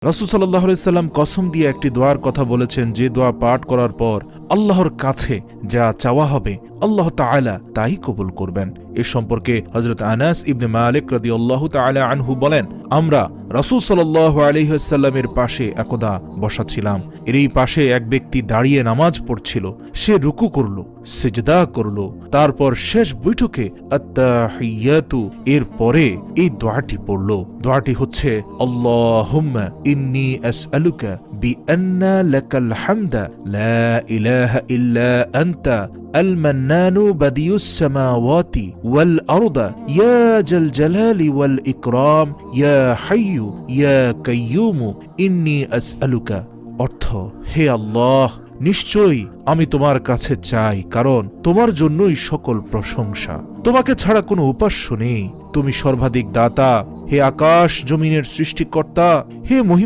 রাসূল সাল্লাল্লাহু আলাইহি সাল্লাম কসম দিয়ে একটি দোয়ার কথা বলেছেন, যে দোয়া পাঠ করার পর আল্লাহর কাছে যা চাওয়া হবে আল্লাহ তাআলা তাই কবুল করবেন। এ সম্পর্কে হযরত আনাস ইবনে মালিক রাদিয়াল্লাহু তাআলা আনহু বলেন, আমরা রাসূল সাল্লাল্লাহু আলাইহি ওয়াসাল্লামের পাশে একদা বসা ছিলাম। এরই পাশে এক ব্যক্তি দাঁড়িয়ে নামাজ পড়ছিল। সে রুকু করল, সিজদা করল, তারপর শেষ বৈঠকে আত্তাহিয়াতু এর পরে এই দোয়াটি পড়ল। দোয়াটি হচ্ছে, আল্লাহুম্মা ইন্নী আসআলুকা বিআন্না লাকাল হামদা লা ইলাহা ইল্লা আনতা المنان بديع السماوات والأرض يا ذا الجلال والإكرام يا حي يا قيوم إني أسألك। অর্থ, হে আল্লাহ, নিশ্চয়ই আমি তোমার কাছে চাই, কারণ তোমার জন্যই সকল প্রশংসা, তোমাকে ছাড়া কোনো উপাস্য নেই, তুমি সর্বাধিক দাতা, হে আকাশ জমিনের সৃষ্টিকর্তা, হে মহিমা